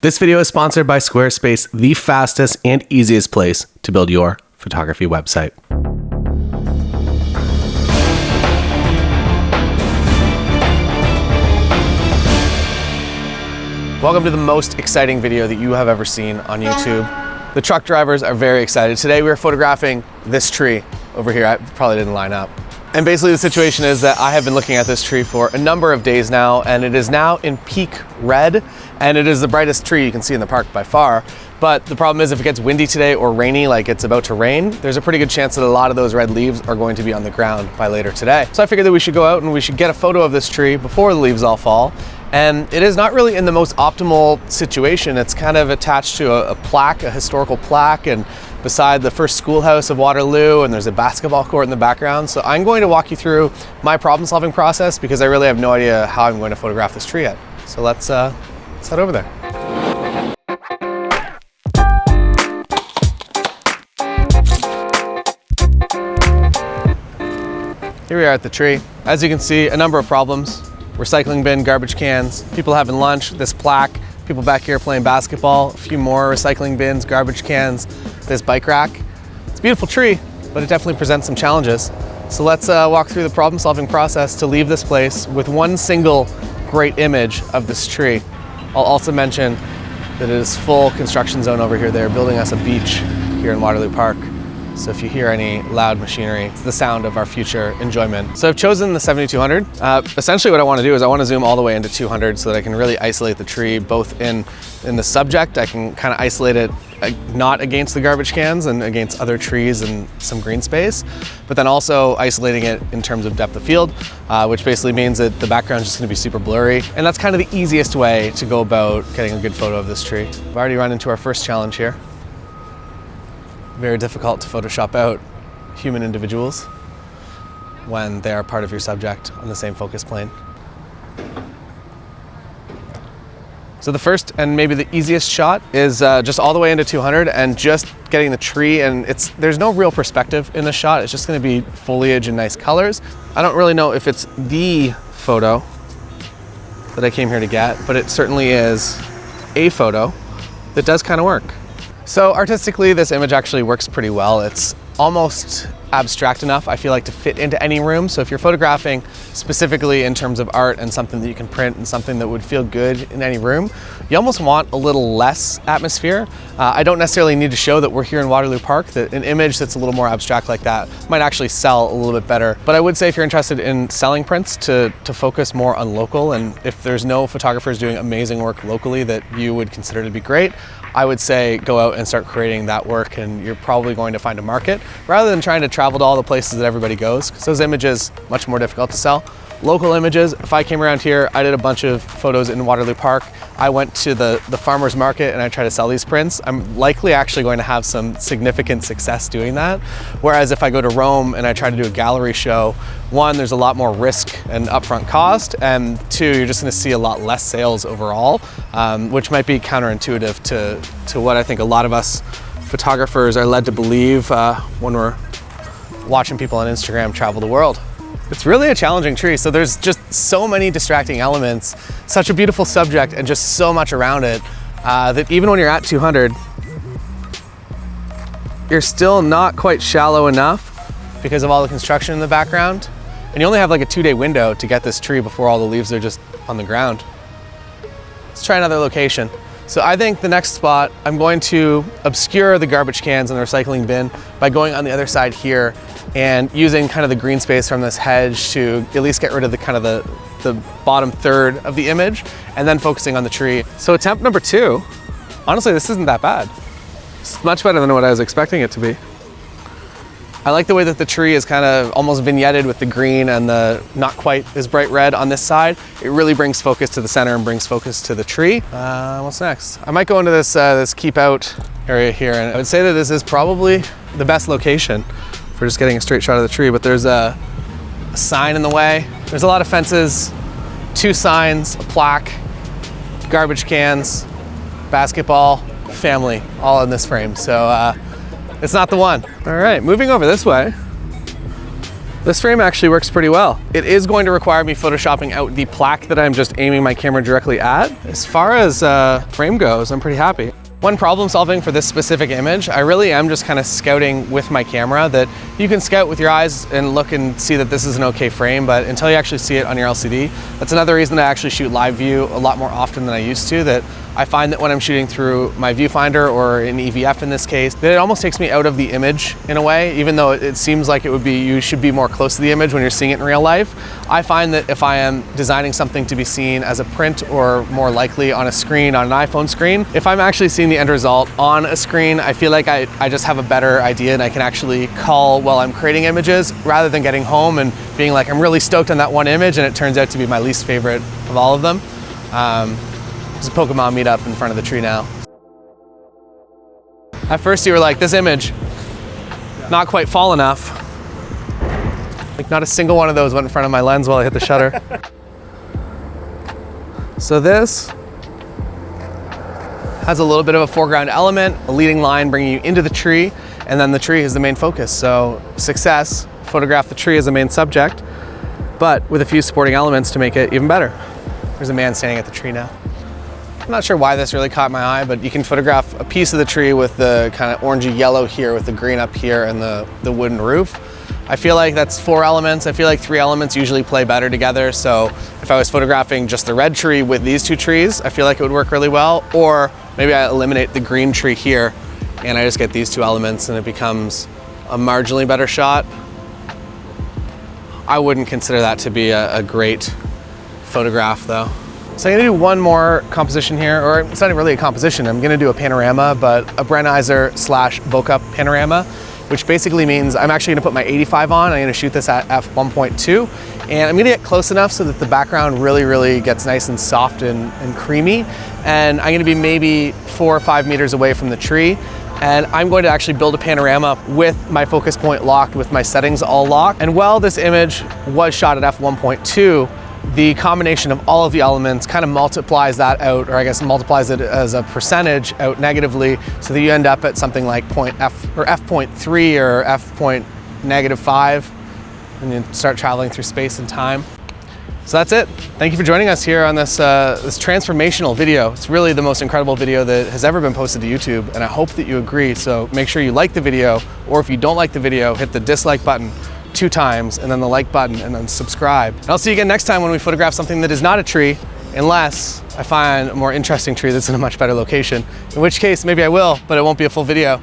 This video is sponsored by Squarespace, the fastest and easiest place to build your photography website. Welcome to the most exciting video that you have ever seen on YouTube. The truck drivers are very excited. Today we are photographing this tree over here. I probably didn't line up. And basically the situation is that I have been looking at this tree for a number of days now, and it is now in peak red, and it is the brightest tree you can see in the park by far. But the problem is if it gets windy today or rainy, like it's about to rain, there's a pretty good chance that a lot of those red leaves are going to be on the ground by later today. So I figured that we should go out and we should get a photo of this tree before the leaves all fall. And it is not really in the most optimal situation. It's kind of attached to a plaque, a historical plaque, and beside the first schoolhouse of Waterloo, and there's a basketball court in the background. So I'm going to walk you through my problem-solving process because I really have no idea how I'm going to photograph this tree yet. So let's head over there. Here we are at the tree. As you can see, a number of problems. Recycling bin, garbage cans, people having lunch, this plaque, people back here playing basketball, a few more recycling bins, garbage cans, this bike rack. It's a beautiful tree, but it definitely presents some challenges. So let's walk through the problem-solving process to leave this place with one single great image of this tree. I'll also mention that it is full construction zone over here. They're building us a beach here in Waterloo Park. So if you hear any loud machinery, it's the sound of our future enjoyment. So I've chosen the 7200. Essentially what I want to do is I want to zoom all the way into 200 so that I can really isolate the tree, both in the subject. I can kind of isolate it not against the garbage cans and against other trees and some green space, but then also isolating it in terms of depth of field, which basically means that the background is just going to be super blurry. And that's kind of the easiest way to go about getting a good photo of this tree. I've already run into our first challenge here. Very difficult to Photoshop out human individuals when they are part of your subject on the same focus plane. So the first and maybe the easiest shot is just all the way into 200 and just getting the tree, and there's no real perspective in the shot. It's just going to be foliage and nice colors. I don't really know if it's the photo that I came here to get, but it certainly is a photo that does kind of work. So artistically, this image actually works pretty well. It's almost abstract enough, I feel like, to fit into any room. So if you're photographing specifically in terms of art and something that you can print and something that would feel good in any room, you almost want a little less atmosphere. I don't necessarily need to show that we're here in Waterloo Park, that an image that's a little more abstract like that might actually sell a little bit better. But I would say if you're interested in selling prints, to focus more on local, and if there's no photographers doing amazing work locally that you would consider to be great, I would say go out and start creating that work, and you're probably going to find a market rather than trying to travel to all the places that everybody goes, because those images are much more difficult to sell. Local images, if I came around here, I did a bunch of photos in Waterloo Park. I went to the farmer's market and I tried to sell these prints. I'm likely actually going to have some significant success doing that. Whereas if I go to Rome and I try to do a gallery show, one, there's a lot more risk and upfront cost, and two, you're just gonna see a lot less sales overall, which might be counterintuitive to what I think a lot of us photographers are led to believe when we're watching people on Instagram travel the world. It's really a challenging tree, so there's just so many distracting elements, such a beautiful subject, and just so much around it that even when you're at 200, you're still not quite shallow enough because of all the construction in the background. And you only have like a 2-day window to get this tree before all the leaves are just on the ground. Let's try another location. So I think the next spot, I'm going to obscure the garbage cans and the recycling bin by going on the other side here and using kind of the green space from this hedge to at least get rid of the bottom third of the image, and then focusing on the tree. So attempt number 2, honestly, this isn't that bad. It's much better than what I was expecting it to be. I like the way that the tree is kind of almost vignetted with the green and the not quite as bright red on this side. It really brings focus to the center and brings focus to the tree. What's next? I might go into this keep out area here, and I would say that this is probably the best location for just getting a straight shot of the tree, but there's a sign in the way. There's a lot of fences, 2 signs, a plaque, garbage cans, basketball, family, all in this frame. So it's not the one. All right, moving over this way. This frame actually works pretty well. It is going to require me photoshopping out the plaque that I'm just aiming my camera directly at. As far as frame goes, I'm pretty happy. When problem solving for this specific image, I really am just kind of scouting with my camera. That you can scout with your eyes and look and see that this is an okay frame, but until you actually see it on your LCD, that's another reason that I actually shoot live view a lot more often than I used to. That I find that when I'm shooting through my viewfinder or an EVF in this case, that it almost takes me out of the image in a way, even though it seems like you should be more close to the image when you're seeing it in real life. I find that if I am designing something to be seen as a print or more likely on a screen, on an iPhone screen, if I'm actually seeing the end result on a screen, I feel like I just have a better idea and I can actually call while I'm creating images rather than getting home and being like, I'm really stoked on that one image and it turns out to be my least favorite of all of them. There's a Pokemon meetup in front of the tree now. At first you were like, this image, not quite fall enough. Like not a single one of those went in front of my lens while I hit the shutter. So this has a little bit of a foreground element, a leading line bringing you into the tree, and then the tree is the main focus. So success, photograph the tree as the main subject, but with a few supporting elements to make it even better. There's a man standing at the tree now. I'm not sure why this really caught my eye, but you can photograph a piece of the tree with the kind of orangey yellow here with the green up here and the wooden roof. I feel like that's 4 elements. I feel like 3 elements usually play better together. So if I was photographing just the red tree with these 2 trees, I feel like it would work really well. Or maybe I eliminate the green tree here and I just get these 2 elements and it becomes a marginally better shot. I wouldn't consider that to be a great photograph though. So I'm gonna do one more composition here, or it's not really a composition, I'm gonna do a panorama, but a Brennheiser / bokeh panorama, which basically means I'm actually gonna put my 85 on, I'm gonna shoot this at f1.2, and I'm gonna get close enough so that the background really gets nice and soft and creamy, and I'm gonna be maybe 4 or 5 meters away from the tree, and I'm going to actually build a panorama with my focus point locked, with my settings all locked. And while this image was shot at f1.2, the combination of all of the elements kind of multiplies that out, or I guess multiplies it as a percentage out negatively, so that you end up at something like f.3 or f.-5, and you start traveling through space and time. So that's it. Thank you for joining us here on this transformational video. It's really the most incredible video that has ever been posted to YouTube, and I hope that you agree. So make sure you like the video, or if you don't like the video, hit the dislike button 2 times, and then the like button, and then subscribe. And I'll see you again next time when we photograph something that is not a tree, unless I find a more interesting tree that's in a much better location, in which case maybe I will, but it won't be a full video.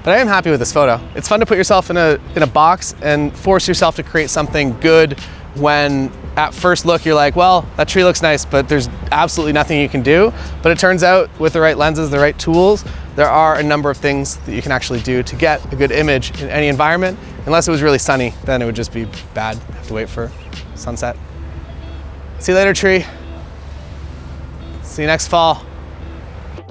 But I am happy with this photo. It's fun to put yourself in a box and force yourself to create something good when at first look you're like, well, that tree looks nice, but there's absolutely nothing you can do. But it turns out with the right lenses, the right tools, there are a number of things that you can actually do to get a good image in any environment. Unless it was really sunny, then it would just be bad. Have to wait for sunset. See you later, tree. See you next fall.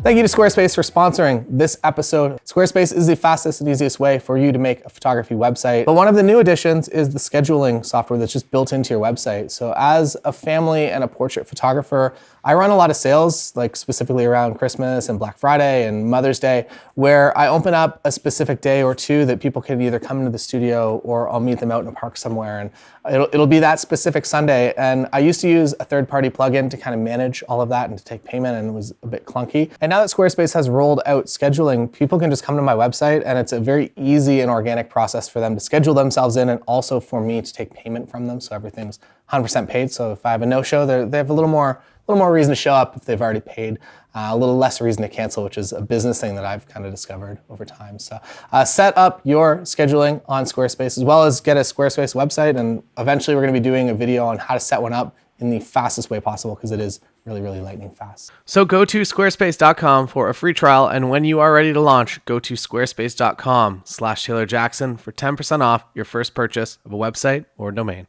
Thank you to Squarespace for sponsoring this episode. Squarespace is the fastest and easiest way for you to make a photography website. But one of the new additions is the scheduling software that's just built into your website. So as a family and a portrait photographer, I run a lot of sales, like specifically around Christmas and Black Friday and Mother's Day, where I open up a specific day or 2 that people can either come into the studio or I'll meet them out in a park somewhere, and it'll be that specific Sunday. And I used to use a third-party plugin to kind of manage all of that and to take payment, and it was a bit clunky. And now that Squarespace has rolled out scheduling, people can just come to my website, and it's a very easy and organic process for them to schedule themselves in, and also for me to take payment from them, so everything's 100% paid. So if I have a no-show, they have a little more reason to show up if they've already paid, a little less reason to cancel, which is a business thing that I've kind of discovered over time. So set up your scheduling on Squarespace, as well as get a Squarespace website, and eventually we're gonna be doing a video on how to set one up in the fastest way possible, because it is really lightning fast. So go to squarespace.com for a free trial, and when you are ready to launch, go to squarespace.com/Taylor Jackson for 10% off your first purchase of a website or domain.